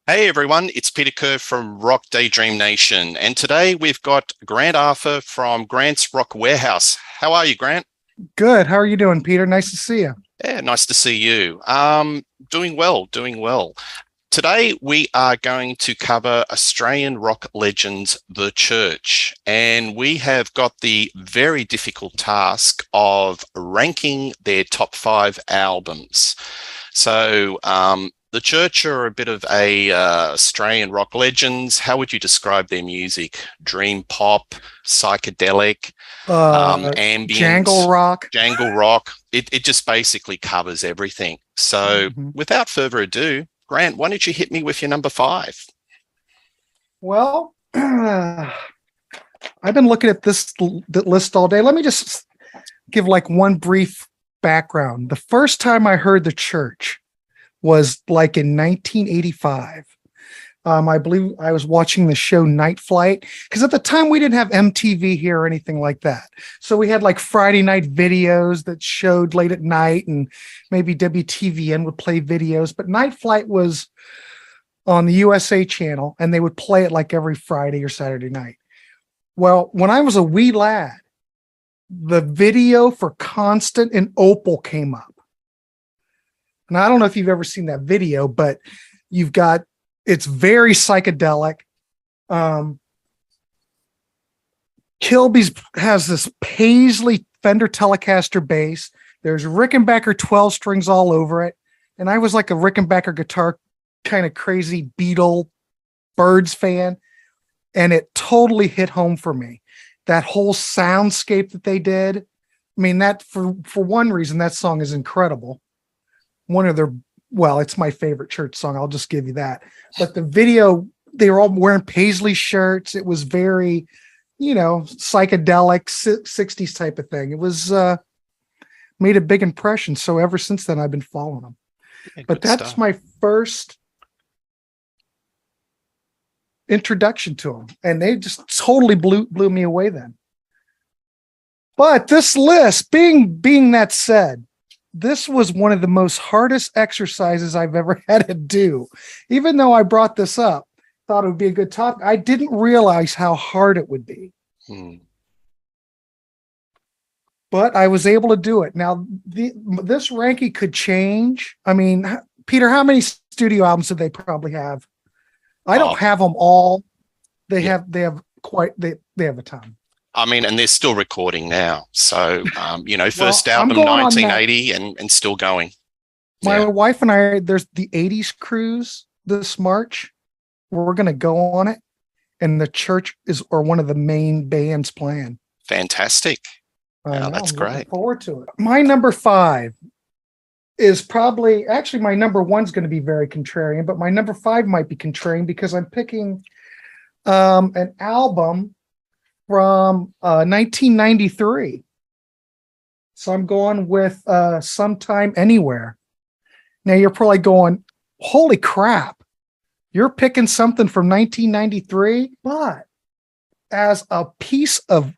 Hey everyone, it's Peter Kerr from Daydream Nation, and today we've got Grant Arthur from Grants Rock Warehouse. How are you, Grant? Good. How are you doing, Peter? Nice to see you. Yeah, nice to see you. Doing well, doing well. Today we are going to cover Australian rock legends, The Church, and we have got the very difficult task of ranking their top five albums. The Church are a bit of a Australian rock legends. How would you describe their music? Dream pop, psychedelic, Jangle ambient, Rock. jangle rock. It just basically covers everything. So, Mhm. without further ado, Grant, why don't you hit me with your number five? Well, I've been looking at this list all day. Let me just give like one brief background. The first time I heard the Church was like in 1985. I believe I was watching the show Night Flight because at the time we didn't have MTV here or anything like that. So we had like Friday night videos that showed late at night, and maybe WTVN would play videos. But Night Flight was on the USA channel, and they would play it like every Friday or Saturday night. Well, when I was a wee lad, the video for Constant and Opal came up. And I don't know if you've ever seen that video, but you've got it's very psychedelic. Kilby's has this Paisley Fender Telecaster bass. There's Rickenbacker 12 strings all over it. And I was like a Rickenbacker guitar kind of crazy Beatle Birds fan. And it totally hit home for me. That whole soundscape that they did. I mean, that for one reason, that song is incredible. One of their it's my favorite Church song. I'll just give you that. But the video, they were all wearing Paisley shirts. It was very, psychedelic 60s type of thing. It was made a big impression. So ever since then, I've been following them. Yeah, But good that's stuff. my first introduction to them. And they just totally blew me away then. But this list, being that said, this was one of the most hardest exercises I've ever had to do. Even though I brought this up, thought it would be a good topic, I didn't realize how hard it would be. Hmm. But I was able to do it. Now, this ranking could change. I mean, Peter, how many studio albums did they probably have? I Oh, don't have them all. They yeah. have they have a ton. I mean, and they're still recording now. So, Well, first I'm album going on that. 1980 and still going. My Yeah, wife and I, there's the 80s cruise this March. We're going to go on it, and the Church is or one of the main bands playing. fantastic. I Yeah, know. that's I'm looking great. forward to it. My number five is probably actually my number one's going to be very contrarian, but my number five might be contrarian because I'm picking an album from 1993. So I'm going with Sometime Anywhere. Now you're probably going, holy crap, you're picking something from 1993, but as a piece of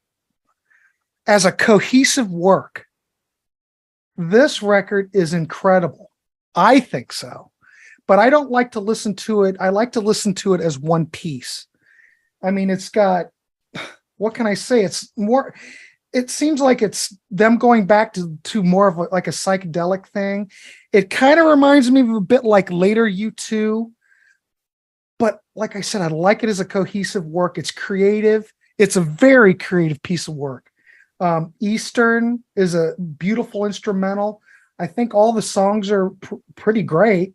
as a cohesive work, this record is incredible. I think so. But I don't like to listen to it. I like to listen to it as one piece. I mean, it's got, what can I say? It's more, it seems like it's them going back to more of like a psychedelic thing. It kind of reminds me of a bit like later U2. But like I said, I like it as a cohesive work. It's creative. It's a very creative piece of work. Eastern is a beautiful instrumental. I think all the songs are pretty great.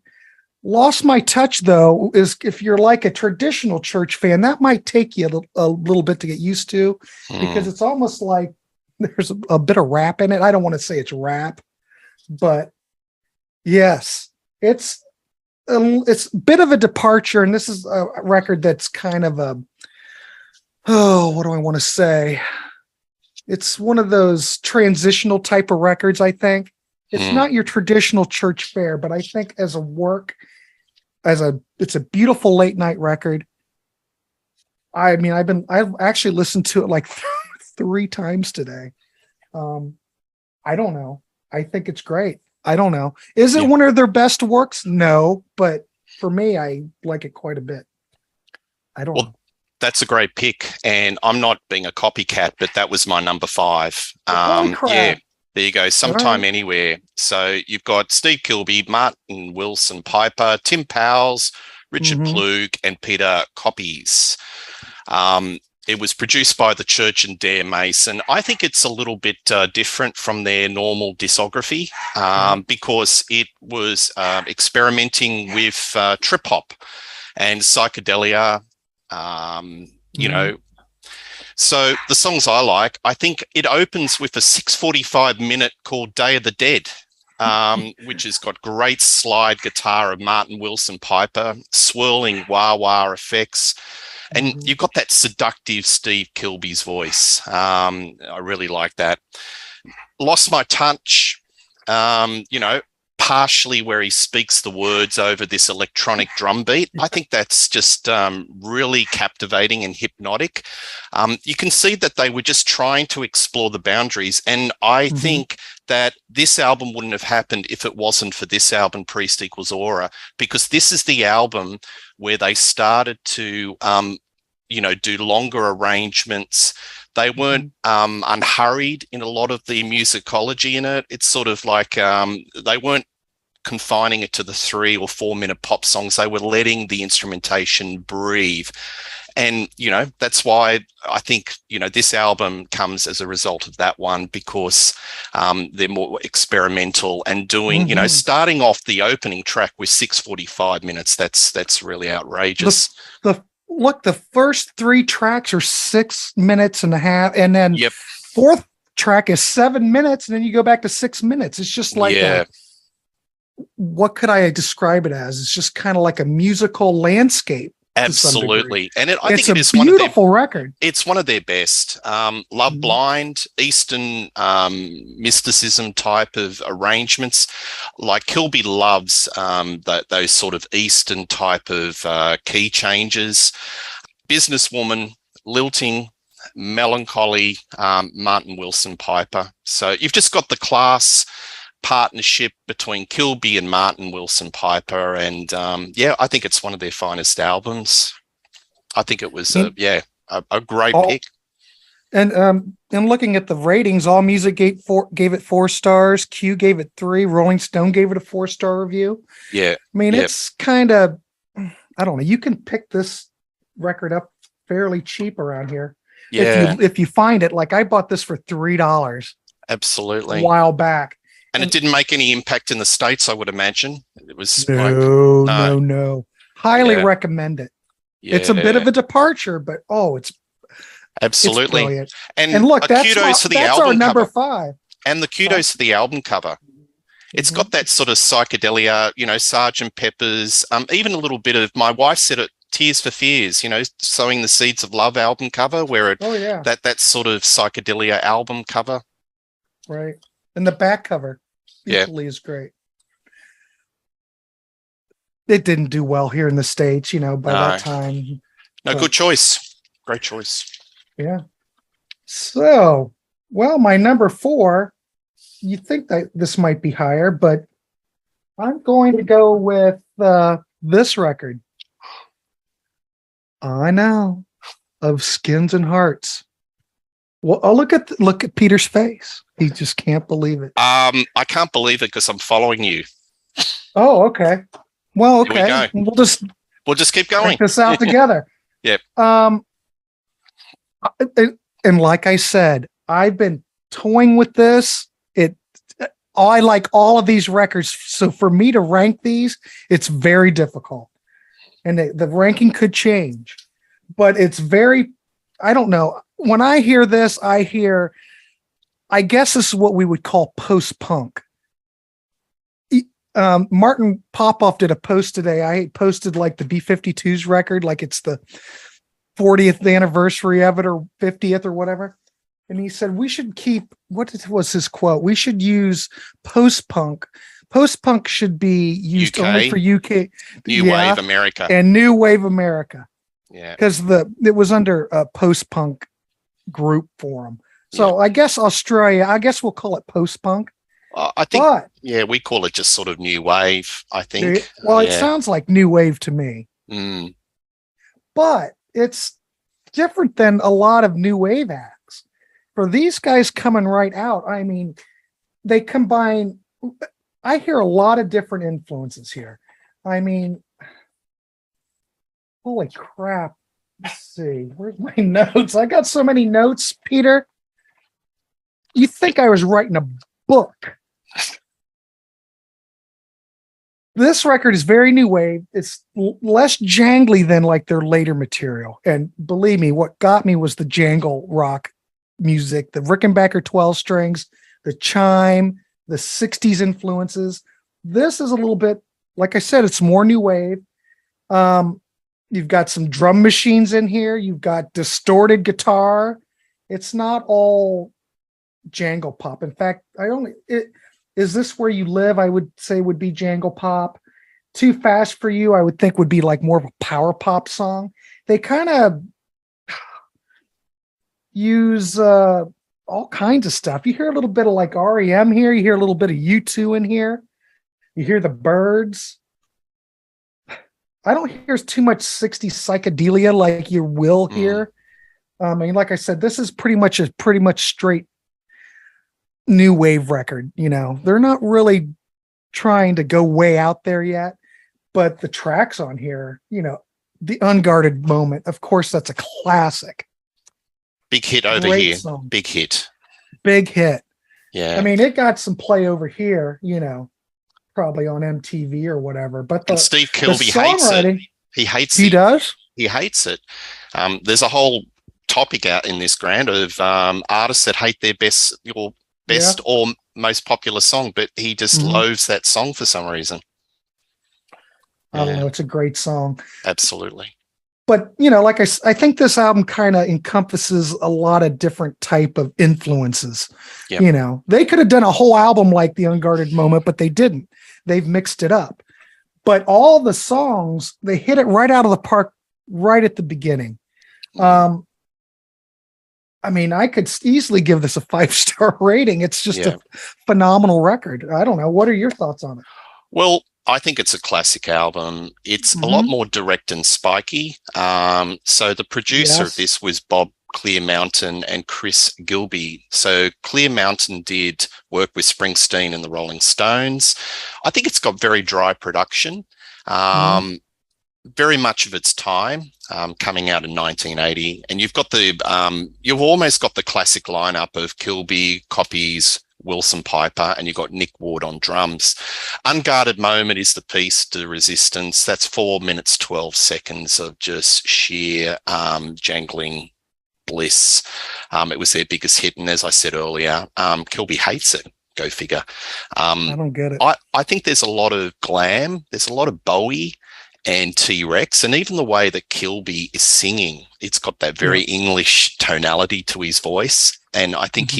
Lost My Touch, though, is if you're like a traditional Church fan, that might take you a little bit to get used to because Hmm. it's almost like there's a bit of rap in it. I don't want to say it's rap, but yes, it's a bit of a departure. And this is a record that's kind of what do I want to say? It's one of those transitional type of records, I think. It's Hmm. not your traditional Church fare, but I think as a work, it's a beautiful late night record. I mean, I've actually listened to it like three times today. Um, I don't know. I think it's great. I don't know. Is it Yeah. one of their best works? No, but for me, I like it quite a bit. I don't know. That's a great pick, and I'm not being a copycat, but that was my number 5. Holy crap. Yeah, there you go. Sometime right. Anywhere. So you've got Steve Kilbey, Martin Wilson Piper, Tim Powell, Richard Plug, and Peter Copies. It was produced by the Church and Daydream Nation. I think it's a little bit different from their normal discography because it was experimenting with trip hop and psychedelia. You know, so the songs I think it opens with a 6:45 minute called Day of the Dead, which has got great slide guitar of Martin Wilson Piper, swirling wah-wah effects. And you've got that seductive Steve Kilbey's voice. I really like that. Lost My Touch, you know, partially where he speaks the words over this electronic drum beat. I think that's just really captivating and hypnotic. You can see that they were just trying to explore the boundaries. And I think that this album wouldn't have happened if it wasn't for this album, Priest Equals Aura, because this is the album where they started to, you know, do longer arrangements. They weren't unhurried in a lot of the musicology in it. It's sort of like they weren't confining it to the 3 or 4 minute pop songs. They were letting the instrumentation breathe. And, you know, that's why I think, you know, this album comes as a result of that one, because they're more experimental and doing, you know, starting off the opening track with 6:45 minutes. That's really outrageous. Look, the first 3 tracks are 6 minutes and a half, and then fourth track is 7 minutes, and then you go back to 6 minutes. It's just like what could I describe it as? It's just kind of like a musical landscape. Absolutely. And I think it is a beautiful record. It's one of their best. Love Blind, Eastern mysticism type of arrangements. Like Kilby loves those sort of Eastern type of key changes. Businesswoman, lilting, melancholy, Martin Wilson Piper. So you've just got the class partnership between Kilby and Martin Wilson Piper, and I think it's one of their finest albums. I think it was a great pick. And looking at the ratings, All Music gave it 4 stars, Q gave it 3, Rolling Stone gave it a 4-star review. Yeah, I mean it's kind of, I don't know, you can pick this record up fairly cheap around here. If you find it. Like I bought this for $3. Absolutely, a while back. And it didn't make any impact in the States, I would imagine. It was no. Highly recommend it. Yeah. It's a bit of a departure, but it's absolutely. It's brilliant. And look, that's our number cover. 5. And the kudos to the album cover. It's got that sort of psychedelia, you know, Sgt. Pepper's, even a little bit of, my wife said it, Tears for Fears, you know, Sowing the Seeds of Love album cover, where that sort of psychedelia album cover. Right. And the back cover equally is great. It didn't do well here in the States, you know, by that time. No, good choice. Great choice. Yeah. So, well, my number 4, you think that this might be higher, but I'm going to go with this record. I know, of Skins and Hearts. Well, look at Peter's face. He just can't believe it. I can't believe it because I'm following you. Oh, okay. Well, okay. We'll just keep going. Check this out together. Yep. And like I said, I've been toying with this. I like all of these records, so for me to rank these, it's very difficult, and the ranking could change. But it's very, I don't know. When I hear this, I guess this is what we would call post-punk. Martin Popoff did a post today. I posted like the B-52s record, like it's the 40th anniversary of it or 50th or whatever. And he said, we should keep, what was his quote? We should use post-punk. Post-punk should be used only for UK. New Wave America. And New Wave America. Yeah. Because it was under a post-punk group for them. So I guess Australia, we'll call it post-punk. I think, But yeah, we call it just sort of new wave, I think. well, it Yeah. sounds like new wave to me, Mm. but it's different than a lot of new wave acts. For these guys coming right out, I mean, they combine. I hear a lot of different influences here. I mean, holy crap. Let's see. Where's my notes? I got so many notes, Peter. You think I was writing a book. This record is very new wave. It's less jangly than like their later material. And believe me, what got me was the jangle rock music, the Rickenbacker 12 strings, the chime, the 60s influences. This is a little bit, like I said, it's more new wave. You've got some drum machines in here. You've got distorted guitar. It's not all jangle pop. In fact, is this where you live? I would say would be jangle pop. Too Fast for You, I would think would be like more of a power pop song. They kind of use all kinds of stuff. You hear a little bit of like REM here. You hear a little bit of U2 in here. You hear the Birds. I don't hear too much 60s psychedelia like you will hear. I mean, like I said, this is pretty much straight new wave record. You know, they're not really trying to go way out there yet, but the tracks on here, you know, The Unguarded Moment, of course, that's a classic. Big hit over Great here. song. Big hit. Big hit. Yeah. I mean, it got some play over here, you know, probably on MTV or whatever. But and Steve Kilbey hates it. He hates it. He does? He hates it. There's a whole topic out in this, Grant, of artists that hate their best or most popular song, but he just loathes that song for some reason. I don't know. It's a great song. Absolutely. But, you know, like I think this album kind of encompasses a lot of different type of influences. Yep. You know, they could have done a whole album like The Unguarded Moment, but they didn't. They've mixed it up. But all the songs, they hit it right out of the park right at the beginning. I mean, I could easily give this a 5-star rating. It's just a phenomenal record. I don't know. What are your thoughts on it? Well, I think it's a classic album. It's a lot more direct and spiky. So the producer of this was Bob Clear Mountain and Chris Gilbey. So Clear Mountain did work with Springsteen and the Rolling Stones. I think it's got very dry production. Very much of its time, coming out in 1980. And you've got you've almost got the classic lineup of Kilby, Copies, Wilson Piper, and you've got Nick Ward on drums. Unguarded Moment is the piece to Resistance. That's 4 minutes, 12 seconds of just sheer jangling bliss. It was their biggest hit. And as I said earlier, Kilby hates it. Go figure. I don't get it. I think there's a lot of glam. There's a lot of Bowie and T-Rex, and even the way that Kilby is singing, it's got that very English tonality to his voice. And I think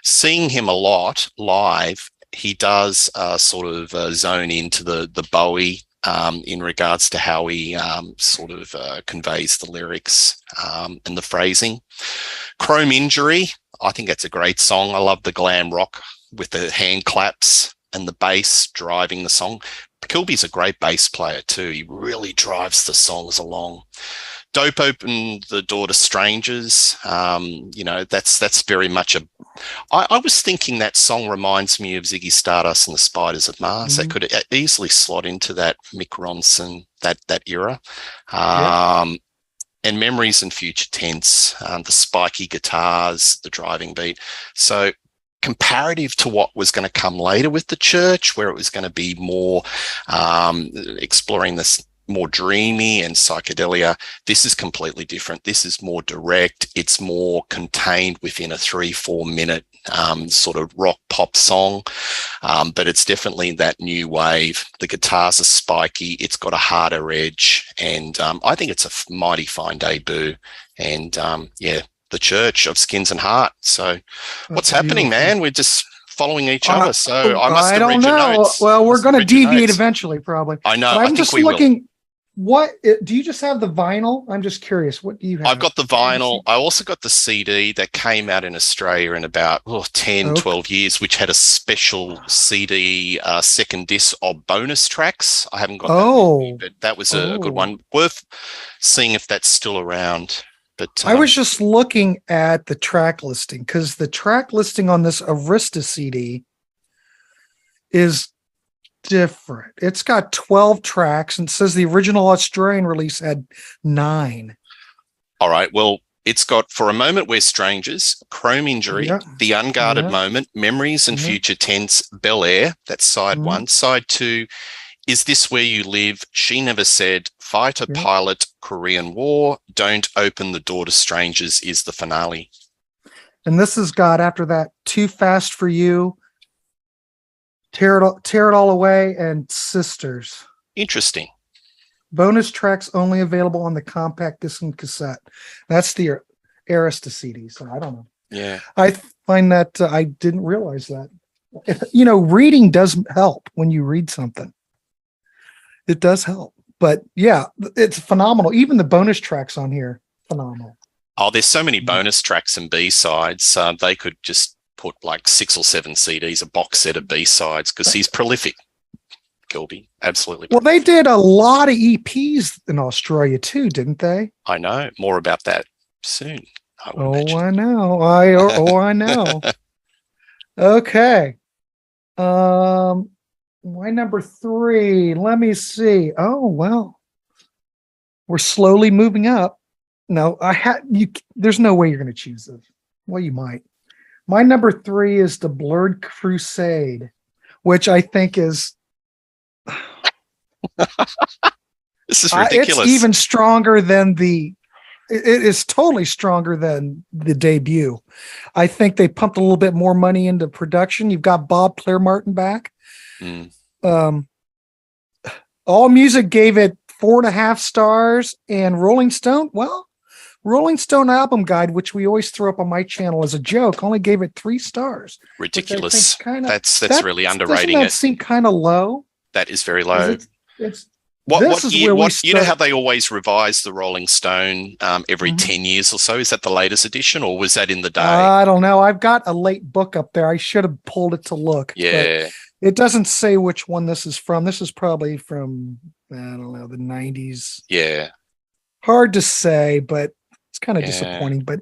seeing him a lot live, he does sort of zone into the Bowie in regards to how he sort of conveys the lyrics and the phrasing. Chrome Injury, I think that's a great song. I love the glam rock with the hand claps and the bass driving the song. Kilby's a great bass player too. He really drives the songs along. Dope opened the door to strangers. You know, that's very much I was thinking that song reminds me of Ziggy Stardust and the Spiders of Mars. That could easily slot into that Mick Ronson, that era. And Memories and Future Tense, the spiky guitars, the driving beat. So comparative to what was going to come later with the Church, where it was going to be more exploring this more dreamy and psychedelia, this is completely different. This is more direct. It's more contained within a 3-4 minute sort of rock pop song, but it's definitely that new wave. The guitars are spiky. It's got a harder edge, and I think it's a mighty fine debut. And the Church of Skins and Heart. So what's happening, man? We're just following each other. So I must have read your notes. Well, we're going to deviate eventually, probably. I know. But I'm just looking. do you just have the vinyl? I'm just curious. What do you have? I've got the vinyl. I also got the CD that came out in Australia in about 10, 12 years, which had a special CD second disc of bonus tracks. I haven't got that, but that was a good one. Worth seeing if that's still around. But I was just looking at the track listing because the track listing on this Arista CD is different. It's got 12 tracks and says the original Australian release had 9. All right. Well, it's got For a Moment We're Strangers, Chrome Injury, The Unguarded Moment, Memories and Future Tense, Bel Air. That's side 1. Side 2, Is This Where You Live, She Never Said, Fighter Pilot, Korean War, Don't Open the Door to Strangers is the finale. And this has got, after that, Too Fast for You, Tear It All Away, and Sisters. Interesting. Bonus tracks only available on the compact disc and cassette. That's the Arista CD, so I don't know. Yeah. I find that I didn't realize that. Reading does help when you read something. It does help. But yeah, it's phenomenal. Even the bonus tracks on here, phenomenal. Oh, there's so many bonus tracks and B-sides. They could just put like 6 or 7 CDs, a box set of B-sides, because he's prolific. Gilby, absolutely prolific. Well, they did a lot of EPs in Australia too, didn't they? I know. More about that soon. I know. I know. Okay. My number 3. Let me see. Oh well, we're slowly moving up. No, there's no way you're going to choose this. Well, you might. My number 3 is The Blurred Crusade, which I think is. This is ridiculous. It's even stronger than it is totally stronger than the debut. I think they pumped a little bit more money into production. You've got Bob Clare-Martin back. All Music gave it 4.5 stars, and Rolling Stone Album Guide, which we always throw up on my channel as a joke, only gave it 3 stars. Ridiculous. That's really underrating doesn't that it. Seem kind of low. That is very low. It's you know how they always revise the Rolling Stone every 10 years or so? Is that the latest edition, or was that in the day? I don't know. I've got a late book up there. I should have pulled it to look. Yeah. It doesn't say which one this is from. This is probably from, I don't know, the 90s. Yeah. Hard to say, but it's kind of disappointing, but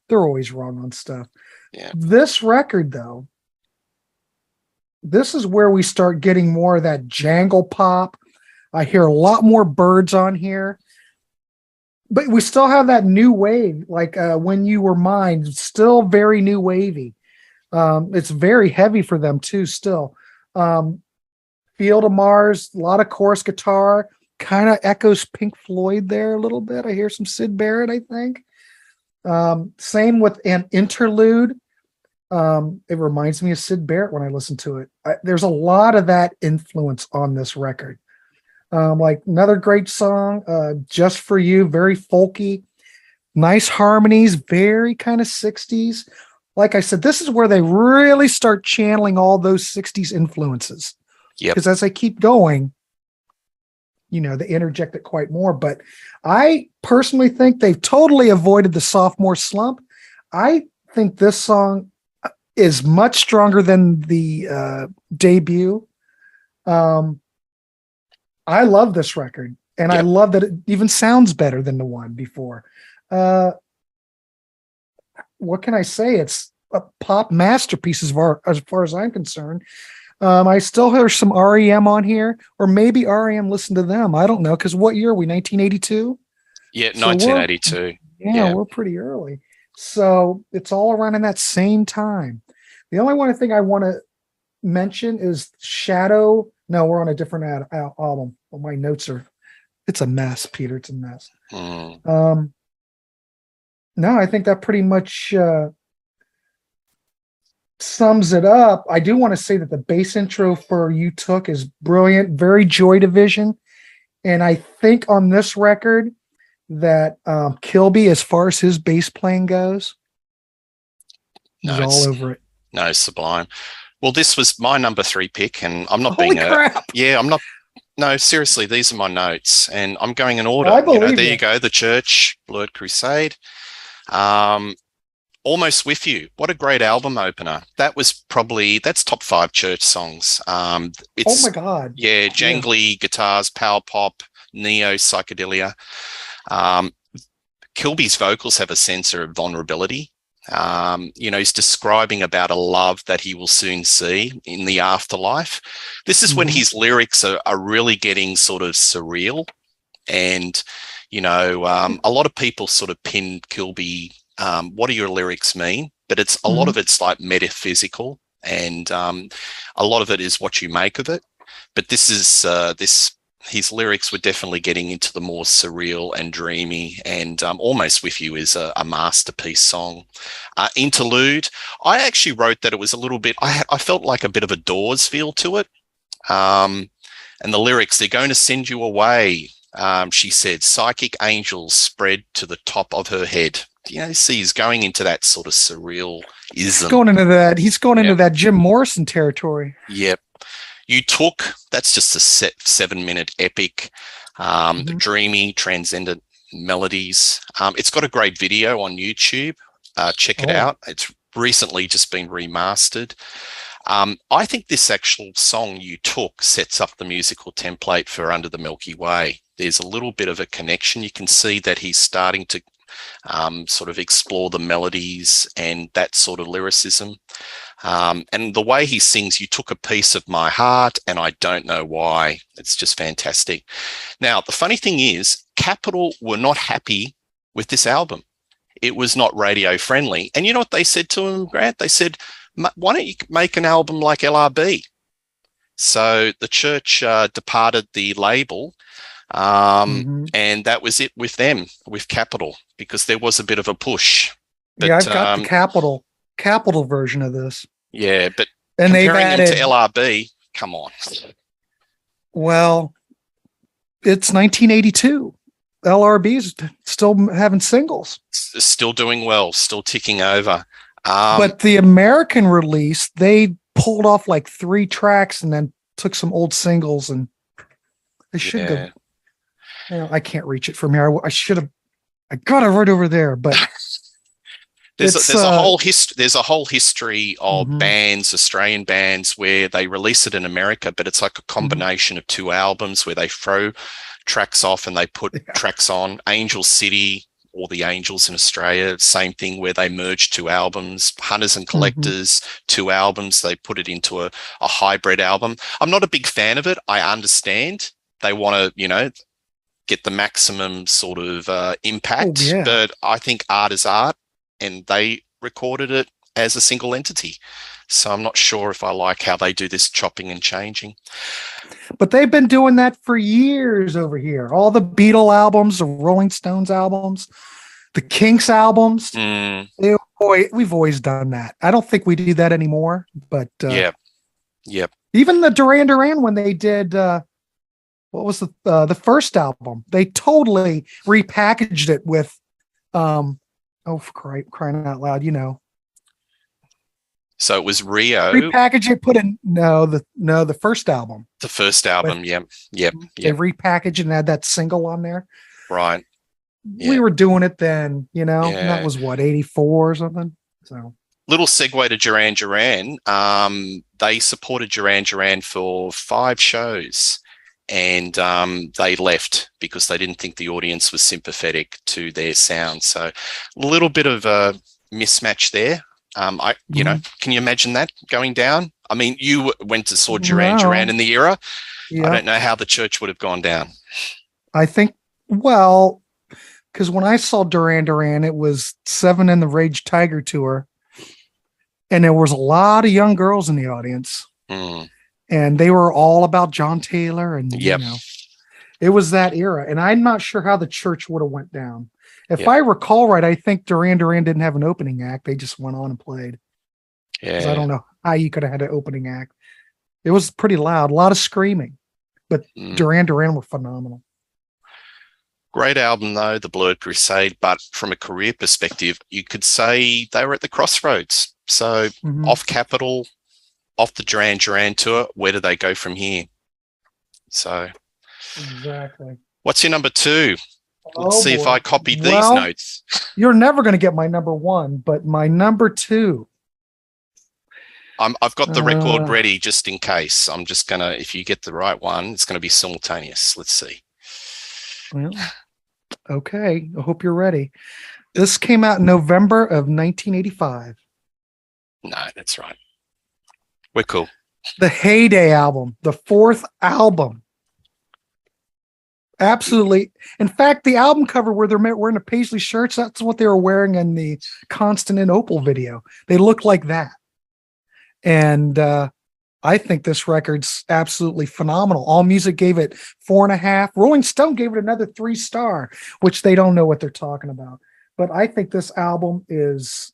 they're always wrong on stuff. Yeah. This record, though, this is where we start getting more of that jangle pop. I hear a lot more Birds on here, but we still have that new wave, like When You Were Mine, still very new wavy. It's very heavy for them too, still. Field of Mars, a lot of chorus guitar, kind of echoes Pink Floyd there a little bit. I hear some Syd Barrett, I think. Same with an interlude. It reminds me of Syd Barrett when I listen to it. There's a lot of that influence on this record. Like another great song, Just For You, very folky, nice harmonies, very kind of 60s. Like I said, this is where they really start channeling all those 60s influences. Yep. Because as I keep going, they interject it quite more. But I personally think they've totally avoided the sophomore slump. I think this song is much stronger than the debut. I love this record, and I love that it even sounds better than the one before. What can I say? It's a pop masterpiece as far as I'm concerned. I still hear some REM on here, or maybe REM listened to them. I don't know, because what year are we? 1982? Yeah, 1982. We're pretty early. So it's all around in that same time. The only thing I want to mention is Shadow. No, we're on a different album. Well, my notes it's a mess, Peter. It's a mess. No, I think that pretty much sums it up. I do want to say that the bass intro for You Took is brilliant, very Joy Division. And I think on this record that Kilby, as far as his bass playing goes, he's all over it. No, sublime. Well, this was my number 3 pick, and I'm not Holy crap. I'm No, seriously, these are my notes, and I'm going in order. I believe there you. you go. The Church, Blurred Crusade. Almost With You. What a great album opener. That's top 5 Church songs. Oh It's my God. yeah, jangly guitars, power pop, neo psychedelia. Um, Kilby's vocals have a sense of vulnerability. He's describing about a love that he will soon see in the afterlife. This is when his lyrics are really getting sort of surreal. And, a lot of people sort of pin Kilby, what do your lyrics mean? But a lot of it's like metaphysical, and a lot of it is what you make of it. But his lyrics were definitely getting into the more surreal and dreamy, and Almost With You is a masterpiece song. Interlude, I actually wrote that it was a little bit, I felt like a bit of a Doors feel to it. And the lyrics, they're going to send you away. She said, psychic angels spread to the top of her head. See, he's going into that sort of surreal-ism. He's going into that Jim Morrison territory. Yep. That's just a 7-minute epic, dreamy, transcendent melodies. It's got a great video on YouTube. Check it out. It's recently just been remastered. I think this actual song You Took sets up the musical template for Under the Milky Way. There's a little bit of a connection. You can see that he's starting to sort of explore the melodies and that sort of lyricism. And the way he sings, you took a piece of my heart and I don't know why. It's just fantastic. Now, the funny thing is, Capitol were not happy with this album. It was not radio friendly. And you know what they said to him, Grant? They said, why don't you make an album like LRB? So the Church departed the label, and that was it with them, with Capitol, because there was a bit of a push. But, I've got the Capitol version of this. Yeah, but and comparing them to LRB, come on. Well, it's 1982. LRB's still having singles. Still doing well, still ticking over. But the American release, they pulled off like 3 tracks and then took some old singles, and they should go. I can't reach it from here. I got it right over there, but there's a whole history of bands, Australian bands, where they release it in America, but it's like a combination of 2 albums where they throw tracks off and they put tracks on. Angel City, or the Angels in Australia, same thing, where they merged 2 albums. Hunters and Collectors, 2 albums, they put it into a hybrid album. I'm not a big fan of it. I understand they want to, get the maximum sort of impact, but I think art is art, and they recorded it as a single entity. So I'm not sure if I like how they do this chopping and changing. But they've been doing that for years over here. All the Beatle albums, the Rolling Stones albums, the Kinks albums. We've always done that. I don't think we do that anymore. But Yep. Even the Duran Duran, when they did what was the first album, they totally repackaged it with for crying out loud, So it was Rio. Repackage it, put in the first album. The first album, yep. They repackaged and had that single on there. Right. We were doing it then, and that was 84 or something. So little segue to Duran Duran. They supported Duran Duran for 5 shows, and they left because they didn't think the audience was sympathetic to their sound. So a little bit of a mismatch there. Can you imagine that going down? I mean, you went to saw Duran Duran in the era. Yeah. I don't know how the Church would have gone down. I think, because when I saw Duran Duran, it was 7 in the Rage Tiger tour, and there was a lot of young girls in the audience, and they were all about John Taylor, and it was that era. And I'm not sure how the Church would have went down. If I recall right, I think Duran Duran didn't have an opening act. They just went on and played. I don't know how you could have had an opening act. It was pretty loud, a lot of screaming, but Duran Duran were phenomenal. Great album, though, The Blurred Crusade. But from a career perspective, you could say they were at the crossroads. So off Capitol, off the Duran Duran tour, where do they go from here? So Exactly. What's your number 2? Let's Oh see if boy. I copied these Well, notes. you're never going to get my number 1, but my number 2. I've got the record Uh, ready just in case. I'm just going to, if you get the right one, it's going to be simultaneous. Let's see. well, okay. I hope you're ready. This came out in November of 1985. No, that's right. We're cool. The Heyday album, the 4th album. Absolutely. In fact, the album cover where they're wearing the paisley shirts, that's what they were wearing in the Constant and Opal video. They look like that. And I think this record's absolutely phenomenal. All Music gave it 4.5. Rolling Stone gave it another 3-star, which they don't know what they're talking about. But I think this album it's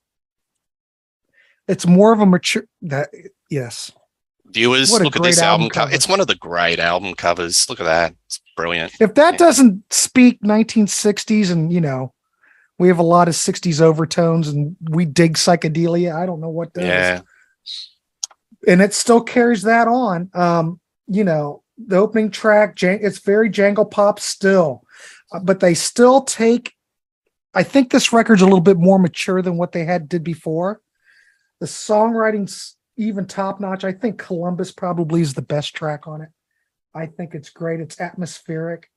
more of a mature yes. Viewers, What a look at great this album cover. cover. It's one of the great album covers. Look at that. It's brilliant. If that doesn't speak 1960s, and we have a lot of 60s overtones and we dig psychedelia, I don't know what does. Yeah. And it still carries that on. The opening track, it's very jangle pop still, but they still I think this record's a little bit more mature than what they did before. The songwriting's even top notch. I think Columbus probably is the best track on it. I think it's great. It's atmospheric.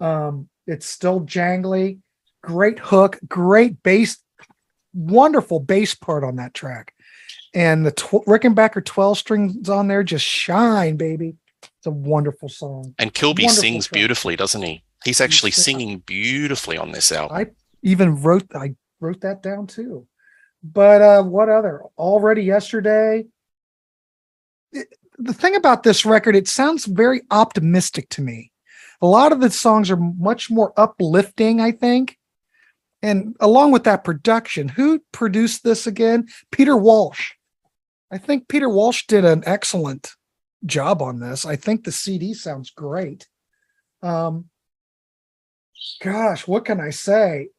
It's still jangly. Great hook, great bass, wonderful bass part on that track. And the Rickenbacker 12 strings on there just shine, baby. It's a wonderful song. And Kilby Wonderful sings track. Beautifully, doesn't he? He's actually singing beautifully on this album. I wrote that down too. But what other? Already Yesterday. The thing about this record, it sounds very optimistic to me. A lot of the songs are much more uplifting, I think. And along with that production, who produced this again? Peter Walsh. I think Peter Walsh did an excellent job on this. I think the CD sounds great. Gosh, what can I say?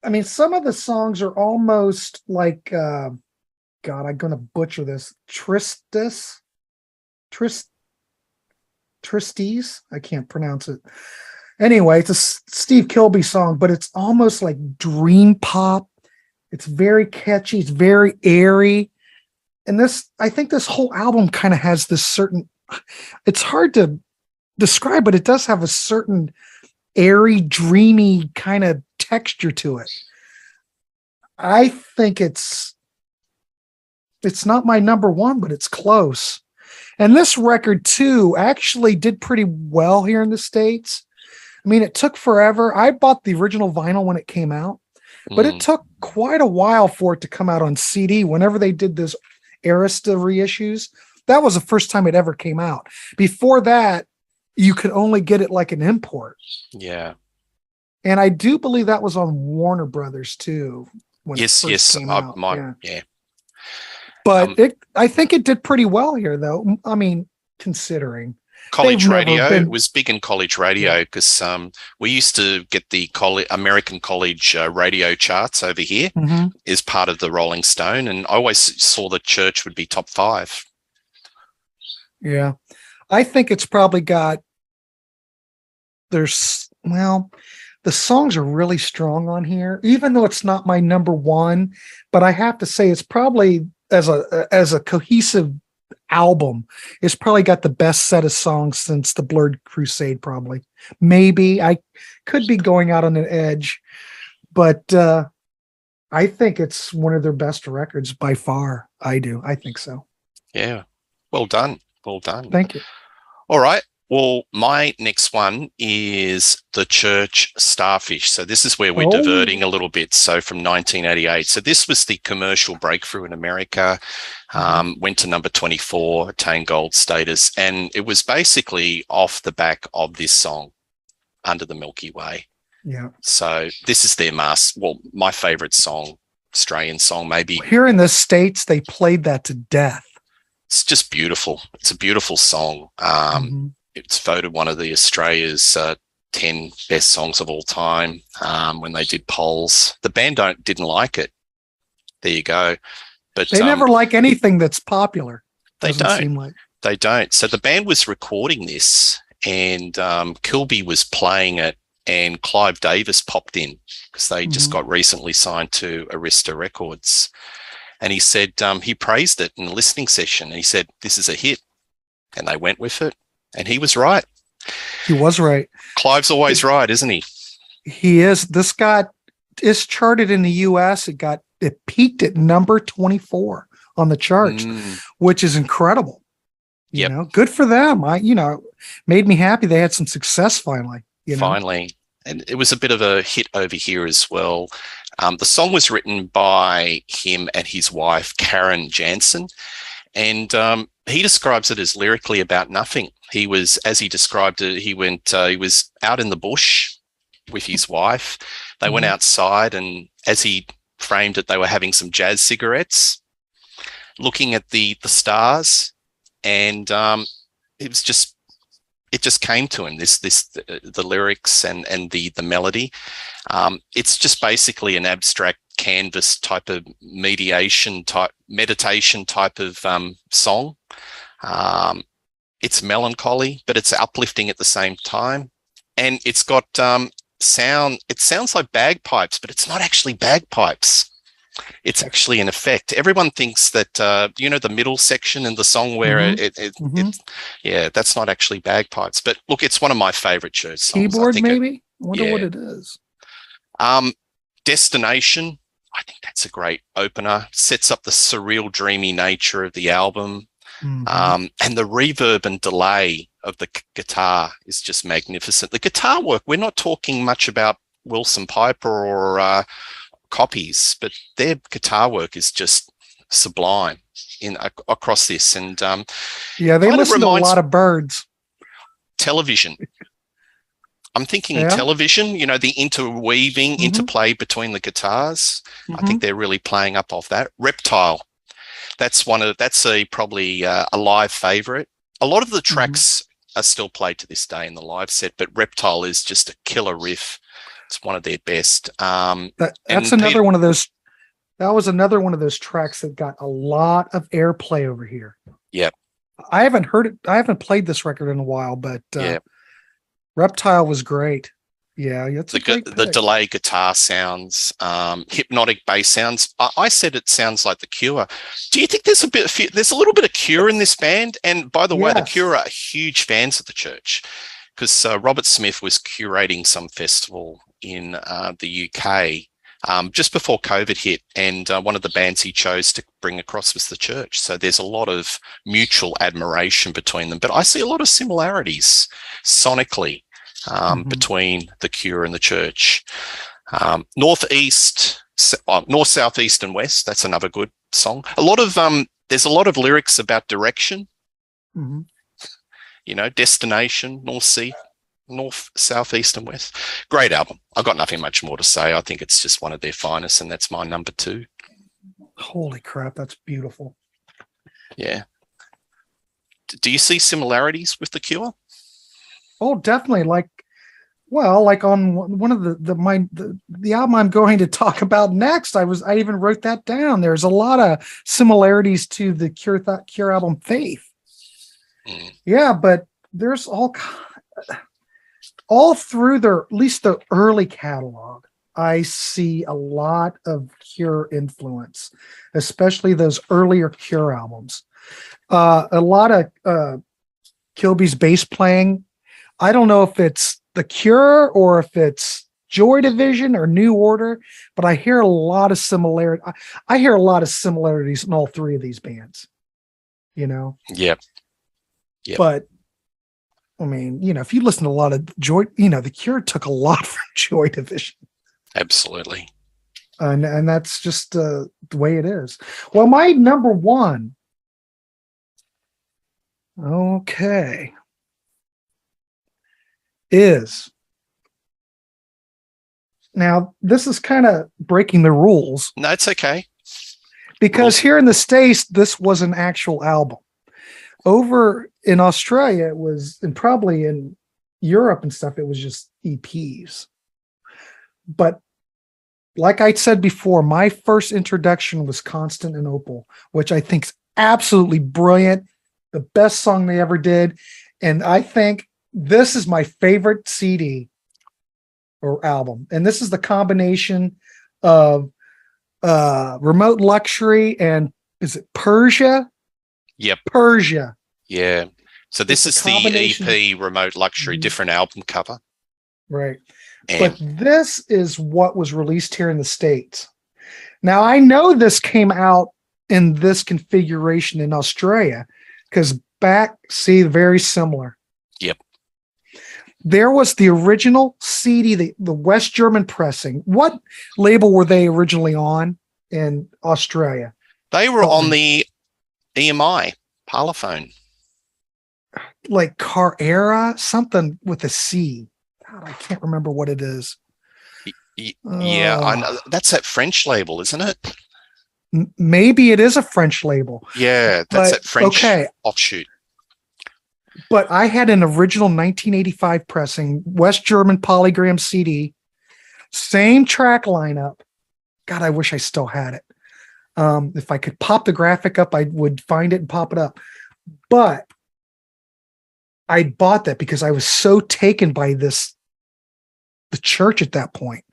I mean, some of the songs are almost like, God, I'm going to butcher this. Tristes. I can't pronounce it. Anyway, it's a Steve Kilby song, but it's almost like dream pop. It's very catchy. It's very airy. And I think this whole album kind of has this certain, it's hard to describe, but it does have a certain airy, dreamy kind of texture to it. I think it's not my number 1, but it's close. And this record too actually did pretty well here in the States. I mean, it took forever. I bought the original vinyl when it came out, but it took quite a while for it to come out on CD. Whenever they did this Arista reissues, that was the first time it ever came out. Before that, you could only get it like an import. Yeah. And I do believe that was on Warner Brothers too. Yes. Came out. Yeah. But I think it did pretty well here, though. I mean, considering college radio, it was big in college radio because we used to get the American college radio charts over here as part of the Rolling Stone, and I always saw the Church would be top 5. Yeah, I think it's probably got. The songs are really strong on here, even though it's not my number 1. But I have to say, it's probably as a cohesive album, it's probably got the best set of songs since the Blurred Crusade. Probably, maybe I could be going out on an edge, but I think it's one of their best records by far. I think so. Yeah, well done. Thank you. All right. Well, my next one is the Church Starfish. So this is where we're diverting a little bit. So from 1988. So this was the commercial breakthrough in America, went to number 24, attained gold status. And it was basically off the back of this song, Under the Milky Way. Yeah. So this is their my favorite song, Australian song, maybe. Here in the States, they played that to death. It's just beautiful. It's a beautiful song. It's voted one of the Australia's 10 best songs of all time when they did polls. The band didn't like it. There you go. But they never like anything that's popular. They don't. So the band was recording this, and Kilby was playing it, and Clive Davis popped in because they just got recently signed to Arista Records. And he said he praised it in a listening session. And he said, "This is a hit." And they went with it. And he was right. He was right. Clive's always right, isn't he? He is. This is charted in the US. It peaked at number 24 on the charts, which is incredible. You know, good for them. Made me happy they had some success finally. Finally. And it was a bit of a hit over here as well. The song was written by him and his wife, Karen Jansen. And he describes it as lyrically about nothing. He was, as he described it, he was out in the bush with his wife. They went outside, and as he framed it, they were having some jazz cigarettes, looking at the stars, and it just came to him, the lyrics and the melody. It's just basically an abstract canvas type of meditation type of song. It's melancholy, but it's uplifting at the same time, and it's got sound. It sounds like bagpipes, but it's not actually bagpipes. It's actually an effect. Everyone thinks that the middle section in the song where that's not actually bagpipes. But look, it's one of my favorite church songs. Keyboard, maybe. I wonder what it is. Destination. I think that's a great opener. Sets up the surreal, dreamy nature of the album. And the reverb and delay of the guitar is just magnificent. The guitar work, we're not talking much about Wilson Piper or copies, but their guitar work is just sublime across this. And they listen to a lot of Birds. Television. I'm thinking television, the interplay between the guitars. I think they're really playing up off that. Reptile. That's probably a live favorite. A lot of the tracks are still played to this day in the live set, but Reptile is just a killer riff. It's one of their best. That's another one of those. That was another one of those tracks that got a lot of airplay over here. Yep. I haven't heard it. I haven't played this record in a while, but Reptile was great. Yeah, it's the delay guitar sounds, hypnotic bass sounds. I said it sounds like The Cure. Do you think there's a little bit of Cure in this band? And by the way, The Cure are huge fans of the church, because Robert Smith was curating some festival in the UK just before COVID hit, and one of the bands he chose to bring across was the church. So there's a lot of mutual admiration between them, but I see a lot of similarities sonically between the Cure and the church. North, south, east, and west. That's another good song. There's a lot of lyrics about direction. Destination, north, south, east, and west. Great album. I've got nothing much more to say. I think it's just one of their finest, and that's my number 2. Holy crap, that's beautiful. Yeah. Do you see similarities with The Cure? Oh, definitely. Like on one of the album I'm going to talk about next, I even wrote that down. There's a lot of similarities to the Cure album Faith. Yeah, but there's all through at least the early catalog, I see a lot of Cure influence, especially those earlier Cure albums. A lot of Kilby's bass playing. I don't know if it's The Cure or if it's Joy Division or New Order, but I hear a lot of similarity. I hear a lot of similarities in all three of these bands. Yep. But I mean, if you listen to a lot of Joy, The Cure took a lot from Joy Division. Absolutely. And that's just the way it is. Well, my number 1. Okay. Is now this is kind of breaking the rules. No, it's okay. Because here in the States, this was an actual album. Over in Australia, it was, and probably in Europe and stuff, it was just EPs. But like I said before, my first introduction was Constant and Opal, which I think is absolutely brilliant. The best song they ever did. And I think This is my favorite CD or album. And this is the combination of Remote Luxury and is it Persia? Yep. Persia. Yeah. So this is the EP Remote Luxury, different album cover. Right. And but this is what was released here in the States. Now, I know this came out in this configuration in Australia because very similar. Yep. There was the original CD, the West German pressing. What label were they originally on in Australia? They were on the EMI Parlophone. Like Carrera, something with a C. God, I can't remember what it is. Yeah, I know. That's that French label, isn't it? Maybe it is a French label. Yeah, that's that French offshoot. But I had an original 1985 pressing, West German polygram CD, same track lineup. God, I wish I still had it. If I could pop the graphic up, I would find it and pop it up. But I bought that because I was so taken by the church at that point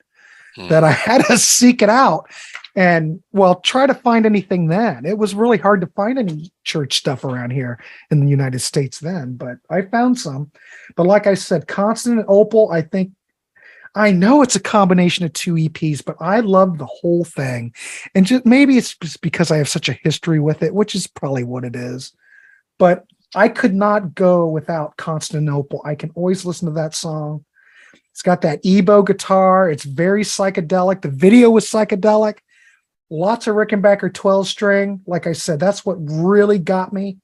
that I had to seek it out and try to find anything then. It was really hard to find any church stuff around here in the United States then, but I found some. But like I said, Constant and Opal, I know it's a combination of two EPs, but I love the whole thing. And just maybe it's just because I have such a history with it, which is probably what it is. But I could not go without Constant and Opal. I can always listen to that song. It's got that Ebo guitar. It's very psychedelic. The video was psychedelic. Lots of Rickenbacker 12 string. Like I said, that's what really got me.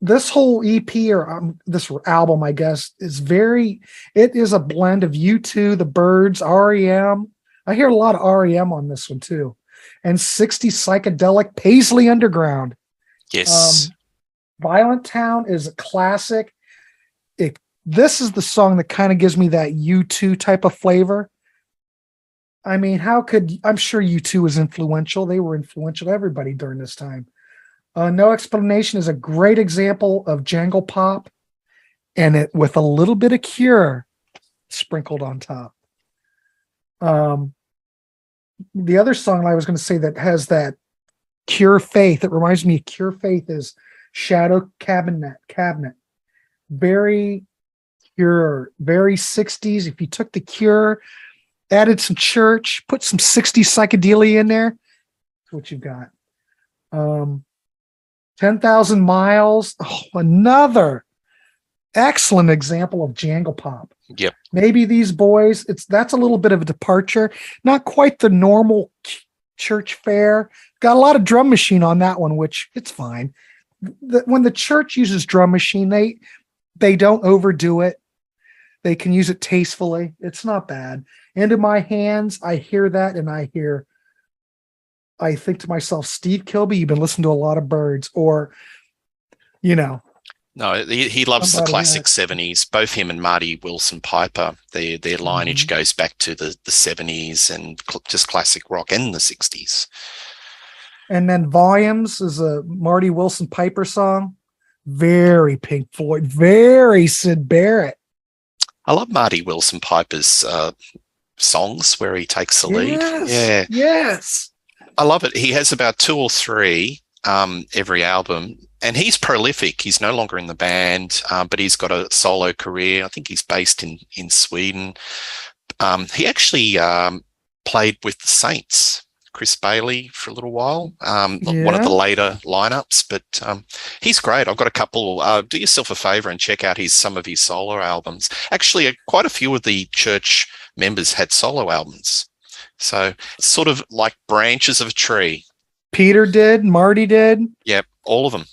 This whole EP or this album, I guess, it is a blend of U2, The Byrds, REM. I hear a lot of REM on this one too. And 60s psychedelic Paisley Underground. Yes. Violent Town is a classic. This is the song that kind of gives me that U2 type of flavor. I mean, I'm sure U2 was influential. They were influential to everybody during this time. No Explanation is a great example of jangle pop and it with a little bit of Cure sprinkled on top. The other song I was going to say that has that Cure Faith, that reminds me of Cure Faith, is Shadow Cabinet. Very Cure, very 60s. If you took the Cure, added some Church, put some 60s psychedelia in there, that's what you've got. 10,000 Miles, another excellent example of jangle pop. Yep. Maybe These Boys, that's a little bit of a departure. Not quite the normal church fare. Got a lot of drum machine on that one, which it's fine. When the church uses drum machine, they don't overdo it. They can use it tastefully. It's not bad. Into My Hands, I hear that and I think to myself, Steve Kilbey, you've been listening to a lot of Byrds, or, No, he loves the classic 70s. Both him and Marty Wilson Piper, their lineage goes back to the 70s and just classic rock and the 60s. And then Volumes is a Marty Wilson Piper song. Very Pink Floyd, very Syd Barrett. I love Marty Wilson Piper's songs where he takes the lead. Yeah. Yes. I love it. He has about 2 or 3 every album, and he's prolific. He's no longer in the band, but he's got a solo career. I think he's based in Sweden. He actually played with the Saints, Chris Bailey, for a little while, one of the later lineups, but he's great. I've got a couple. Do yourself a favor and check out some of his solo albums. Actually, quite a few of the church members had solo albums. So sort of like branches of a tree. Peter did, Marty did. Yep, all of them.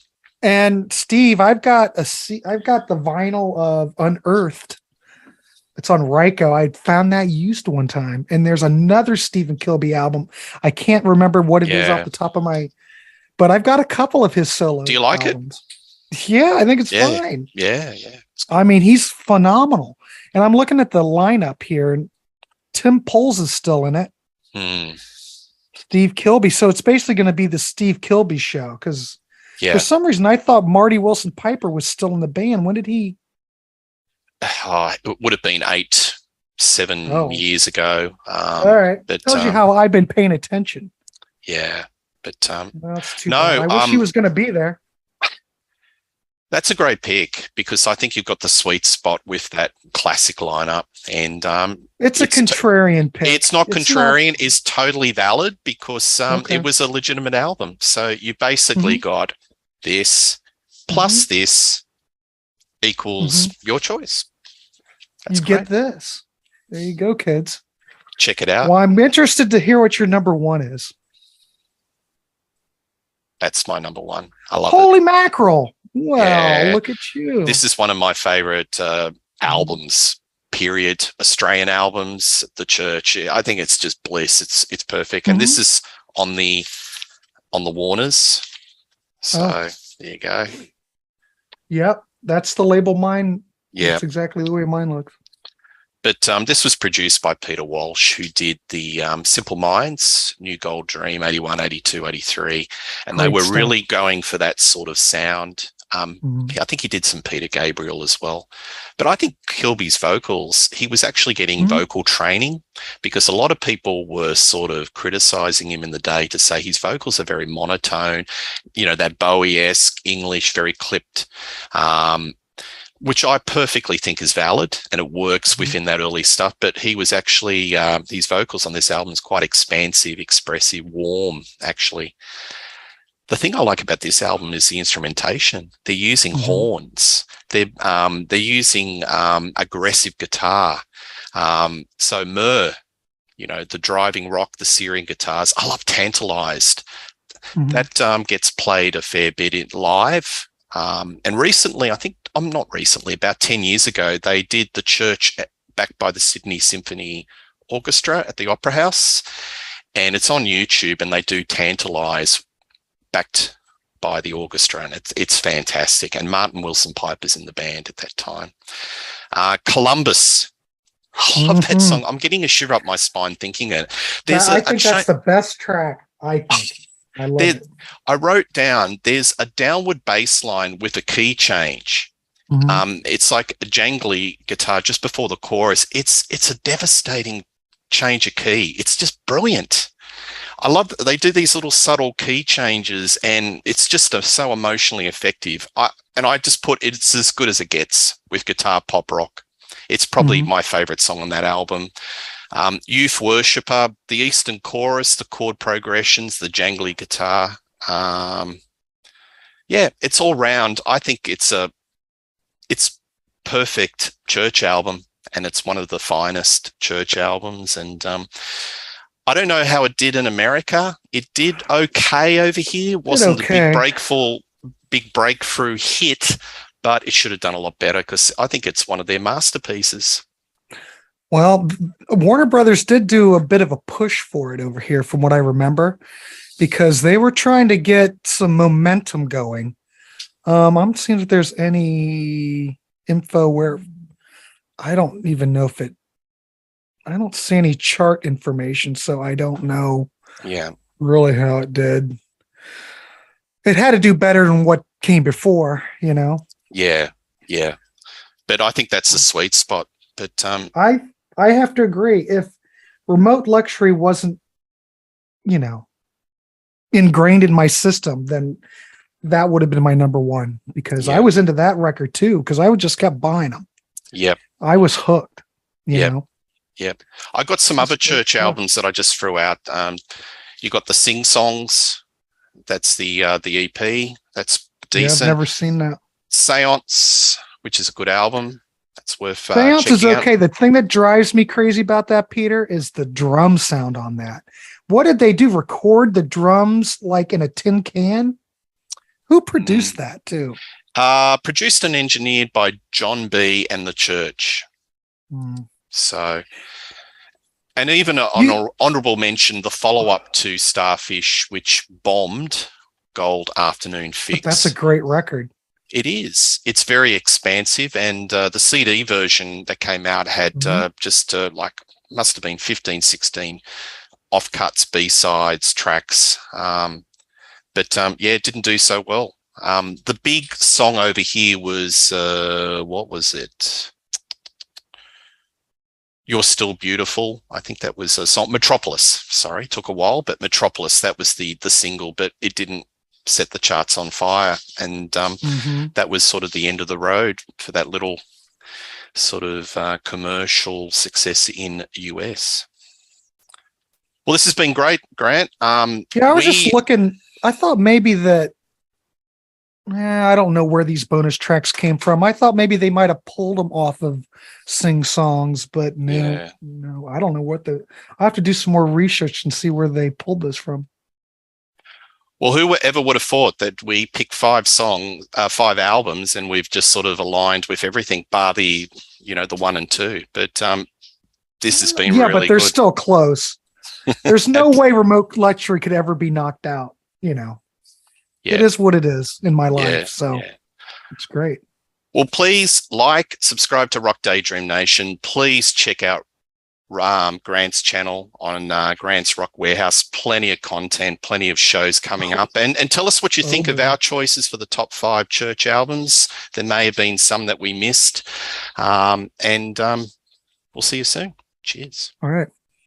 And Steve, I've got the vinyl of Unearthed. It's on Ryko. I found that used one time. And there's another Stephen Kilbey album. I can't remember what it is off the top of but I've got a couple of his solo. Do you like albums. Yeah, I think it's fine. Yeah. I mean, he's phenomenal. And I'm looking at the lineup here, and Tim Poles is still in it. Steve Kilbey. So it's basically going to be the Steve Kilbey show, because for some reason I thought Marty Wilson Piper was still in the band. When did he it would have been 7 Oh, years ago. all right. But Tells you how I've been paying attention. yeah, but That's too bad. no, I wish he was going to be there. that's a great pick because I think you've got the sweet spot with that classic lineup, and It's a contrarian pick. it's not contrarian. It's totally valid because Okay. it was a legitimate album. So you basically got this plus this equals your choice. That's you great. get this. There you go, kids. Check it out. Well, I'm interested to hear what your number one is. That's my number one. I love it. Holy mackerel. Well, Yeah. look at you. This is one of my favorite albums, period. Australian albums, The Church. I think it's just bliss. It's perfect. And this is on the Warners. So there you go. Yep. That's the label mine. Yeah. That's exactly the way mine looks. But this was produced by Peter Walsh, who did the Simple Minds, New Gold Dream, 81, 82, 83. And they were really going for that sort of sound. I think he did some Peter Gabriel as well. But I think Kilby's vocals, he was actually getting vocal training because a lot of people were sort of criticizing him in the day to say his vocals are very monotone, that Bowie-esque English, very clipped, which I perfectly think is valid and it works within that early stuff. But he was actually, his vocals on this album is quite expansive, expressive, warm, actually. The thing I like about this album is the instrumentation. They're using horns. They're using aggressive guitar. So Myrrh, the driving rock, the searing guitars. I love Tantalized. That gets played a fair bit in live. And recently, about 10 years ago, they did The Church backed by the Sydney Symphony Orchestra at the Opera House. And it's on YouTube and they do Tantalise backed by the orchestra, and it's fantastic. And Martin Wilson Piper's in the band at that time. Columbus. I love that song. I'm getting a shiver up my spine thinking it. I think that's the best track, I think. I love it. I wrote down, there's a downward bass line with a key change. It's like a jangly guitar just before the chorus. It's a devastating change of key. It's just brilliant. I love that they do these little subtle key changes, and it's just so emotionally effective. I just put it's as good as it gets with guitar pop rock. It's probably my favorite song on that album. Youth Worshipper, the Eastern Chorus, the chord progressions, the jangly guitar. It's all round. I think it's perfect Church album, and it's one of the finest Church albums. And I don't know how it did in America. It did okay over here. Wasn't a big breakthrough hit, but it should have done a lot better because I think it's one of their masterpieces. Well, Warner Brothers did do a bit of a push for it over here, from what I remember, because they were trying to get some momentum going. I'm seeing if there's any info where I don't even know if I don't see any chart information, so I don't know really how it did. It had to do better than what came before, Yeah. But I think that's the sweet spot. But I have to agree. If Remote Luxury wasn't, ingrained in my system, then that would have been my number one, because I was into that record too, because I would just kept buying them. Yep. I was hooked, you know. Yep. I got some other Church albums that I just threw out. You got the Sing Songs. That's the EP. That's decent. I've never seen that. Seance, which is a good album. That's worth Seance is okay. out. The thing that drives me crazy about that, Peter, is the drum sound on that. What did they do? Record the drums like in a tin can? Who produced that too? Produced and engineered by John B. and the Church. So, and even an honorable mention, the follow-up to Starfish, which bombed, Gold Afternoon Fix. But that's a great record. It is. It's very expansive, and the CD version that came out had must have been 15, 16 offcuts, B-sides, tracks. It didn't do so well. The big song over here was, what was it? You're Still Beautiful. I think that was a song. Metropolis. Sorry, took a while, but Metropolis, that was the single, but it didn't set the charts on fire. And that was sort of the end of the road for that little sort of commercial success in US. Well, this has been great, Grant. I was just looking. I thought maybe that. I don't know where these bonus tracks came from. I thought maybe they might have pulled them off of Sing Songs, but no, I don't know I have to do some more research and see where they pulled this from. Well, whoever would have thought that we picked 5 albums, and we've just sort of aligned with everything, bar the 1 and 2. But this has been really but they're good. Still close. There's no way Remote Luxury could ever be knocked out. It is what it is in my life. It's great. Well, please subscribe to Rock Daydream Nation. Please check out Grant's channel on Grants Rock Warehaus. Plenty of content, plenty of shows coming up. And tell us what you think of our choices for the top 5 church albums. There may have been some that we missed. And we'll see you soon. Cheers. All right.